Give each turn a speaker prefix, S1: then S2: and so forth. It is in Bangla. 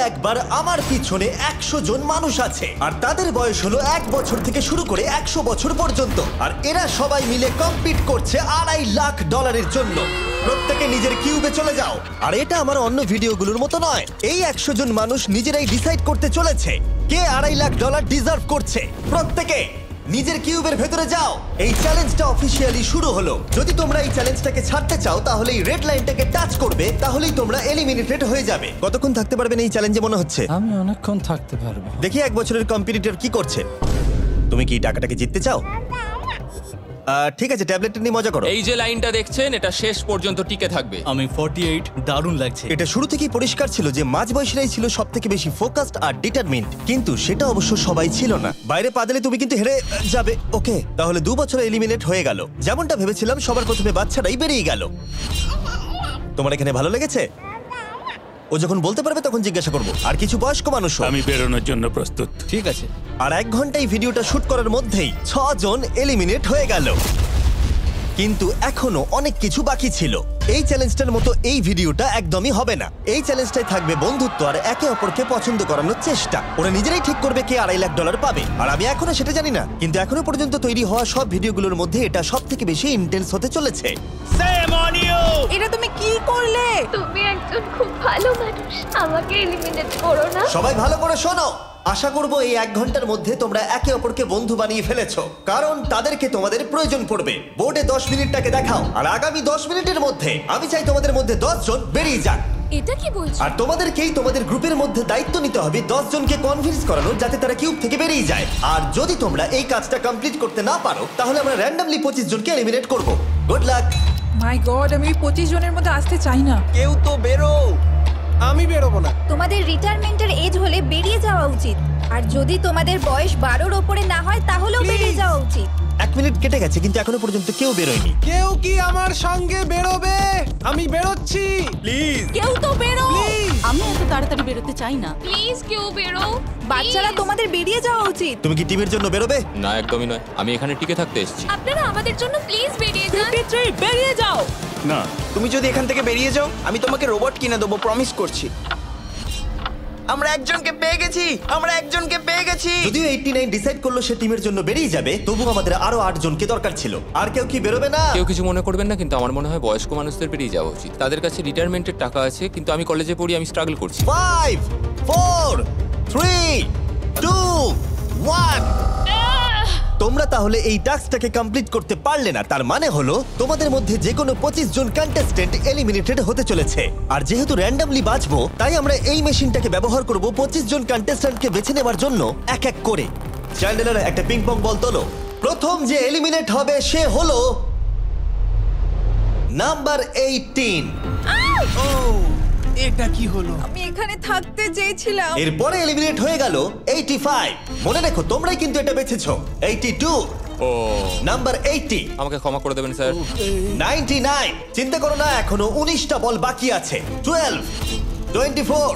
S1: একবার আমার পিছনে 100 জন মানুষ আছে আর তাদের বয়স হলো 1 বছর থেকে শুরু করে 100 বছর পর্যন্ত। আর এরা সবাই মিলে কম্পিট করছে $2.5 লাখ জন্য। প্রত্যেকে নিজের কিউবে চলে যাও। আর এটা আমার অন্য ভিডিওগুলোর মতো নয়, এই 100 জন মানুষ নিজেরাই ডিসাইড করতে চলেছে কে $2.5 লাখ ডিজার্ভ করছে। প্রত্যেকে নিজের কিউবের ভেতরে যাও। এই চ্যালেঞ্জটা অফিসিয়ালি শুরু হলো। যদি তোমরা এই চ্যালেঞ্জটাকে ছাড়তে চাও তাহলে এই রেড লাইনটাকে টাচ করবে, তাহলেই তোমরা এলিমিনেটেড হয়ে যাবে। কতক্ষণ থাকতে পারবেন এই চ্যালেঞ্জে মনে হচ্ছে?
S2: আমি অনেকক্ষণ থাকতে পারবো।
S1: দেখি 1 বছরের কম্পিটিটর কি করছে। তুমি কি টাকাটাকে জিততে চাও? ঠিক আছে, ট্যাবলেটটা নিয়ে মজা করো।
S3: এই যে লাইনটা দেখছেন এটা শেষ পর্যন্ত টিকে থাকবে।
S4: আমি 48, দারুণ লাগছে।
S1: এটা শুরু থেকেই পরিষ্কার ছিল যে মাঝবয়সীরাই ছিল সবথেকে বেশি ফোকাসড আর ডিটারমিন্ড, কিন্তু সেটা অবশ্য সবাই ছিল না। বাইরে পা দিলে তুমি কিন্তু হেরে যাবে। ওকে, তাহলে 2 বছরে এলিমিনেট হয়ে গেল। যেমনটা ভেবেছিলাম, সবার প্রথমে বাচ্চারাই বেরিয়ে গেল। তোমার এখানে ভালো লেগেছে? ও যখন বলতে পারবে তখন জিজ্ঞাসা করবো। আর কিছু বয়স্ক মানুষ।
S5: আমি বেরোনোর জন্য প্রস্তুত।
S4: ঠিক আছে।
S1: আর 1 ঘন্টায় ভিডিওটা শুট করার মধ্যেই 6 জন এলিমিনেট হয়ে গেল। কিন্তু এখনো অনেক কিছু বাকি ছিল। এই চ্যালেঞ্জটার মতো এই ভিডিওটা একদমই হবে না। এই চ্যালেঞ্জটাই থাকবে বন্ধুত্ব আর একে অপরকে পছন্দ করানোর চেষ্টা। ওরা নিজেরাই ঠিক করবে কে $2.5 লাখ পাবে। আর আমি এখনো সেটা জানি না, কিন্তু এখনো পর্যন্ত তৈরি হওয়া সব ভিডিওগুলোর মধ্যে এটা সবথেকে বেশি ইন্টেন্স হতে চলেছে।
S6: এটা তুমি কি করলে?
S7: তুমি একজন খুব ভালো মানুষ, আমাকে এলিমিনেট করো না।
S1: সবাই ভালো করে শোনো। আশা করবো এই 1 ঘন্টার মধ্যে তোমরা একে অপরকে বন্ধু বানিয়ে ফেলেছো, কারণ তাদেরকে তোমাদের প্রয়োজন পড়বে। বোর্ডে 10 মিনিটটাকে দেখাও, আর আগামী 10 মিনিটের মধ্যে আমি চাই তোমাদের মধ্যে 10 জন বেরিয়ে যাক।
S7: এটা কি বলছো?
S1: আর তোমাদেরকেই তোমাদের গ্রুপের মধ্যে দায়িত্ব নিতে হবে 10 জনকে কনভিন্স করানোর যাতে তারা কিউব থেকে বেরিয়ে যায়। আর যদি তোমরা এই কাজটা কমপ্লিট করতে না পারো তাহলে আমরা র্যান্ডমলি 25 জনকে এলিমিনেট করব। Good luck.
S6: মাই গড, আমি 25 জনের মধ্যে আসতে চাই না।
S4: কেউ তো বেরো। আমি বেরোবো না।
S8: তোমাদের রিটায়ারমেন্টের এজ হলে বেরিয়ে যাওয়া উচিত। আর যদি তোমাদের বয়স 12-র ওপরে না হয় তাহলেও বেরিয়ে যাওয়া উচিত।
S1: 1 মিনিট কেটে গেছে কিন্তু এখনো পর্যন্ত কেউ বেরোয়নি।
S4: কেউ কি আমার সঙ্গে বেরোবে? আমি বেরোচ্ছি। প্লিজ
S6: কেউ তো বেরো।
S9: আমি এত তাড়াতাড়ি বেরোতে চাই না।
S7: প্লিজ কেউ বেরো।
S8: বাচ্চারা, তোমাদের বেরিয়ে যাওয়া উচিত।
S1: তুমি কি টিমের জন্য বেরোবে?
S3: না, একদমই নয়। আমি এখানে টিকে থাকতে এসেছি।
S7: আপনারা আমাদের জন্য প্লিজ বেরিয়ে যান।
S6: 53, বেরিয়ে যাও।
S5: না,
S4: তুমি যদি এখান থেকে বেরিয়ে যাও আমি তোমাকে রোবট কিনে দেবো, প্রমিস করছি। আমরা একজনকে পেয়ে গেছি।
S1: যদিও 89 ডিসাইড করলো সে টিমের জন্য বেরিয়ে যাবে, তবু আমাদের আরো 8 জনকে দরকার ছিল। আর কেউ কি বেরোবে না?
S3: কেউ কিছু মনে করবেন না, কিন্তু আমার মনে হয় বয়স্ক মানুষদের বেরিয়ে যাওয়া উচিত। তাদের কাছে রিটায়ারমেন্টের টাকা আছে, কিন্তু আমি কলেজে পড়ি, আমি স্ট্রাগল করছি।
S1: 5 4 3 2 1। তোমরা তাহলে এই টাস্কটাকে কমপ্লিট করতে পারলে না, তার মানে হলো তোমাদের মধ্যে যে কোনো 25 জন কন্টেস্টেন্ট এলিমিনেটেড হতে চলেছে। আর যেহেতু র্যান্ডমলি বাঁচবো, তাই আমরা এই মেশিনটাকে ব্যবহার করব 25 জন কন্টেস্টেন্টকে বেছে নেওয়ার জন্য এক এক করে। চ্যান্ডেলার, একটা পিং পং বল তোলো। প্রথম যে এলিমিনেট হবে সে হলো নাম্বার 18।
S4: এটা কি হলো?
S6: আমি এখানে থাকতে চেয়েছিলাম।
S1: এরপরে এলিমিনেট হয়ে গেল 85। মনে রেখো তোমরাই কিন্তু এটা বেছেছো। 82,
S3: ও,
S1: নাম্বার 80,
S3: আমাকে ক্ষমা করে দেবেন স্যার।
S1: 99। চিন্তা করো না, এখনো 19টা বল বাকি আছে। 12, 24,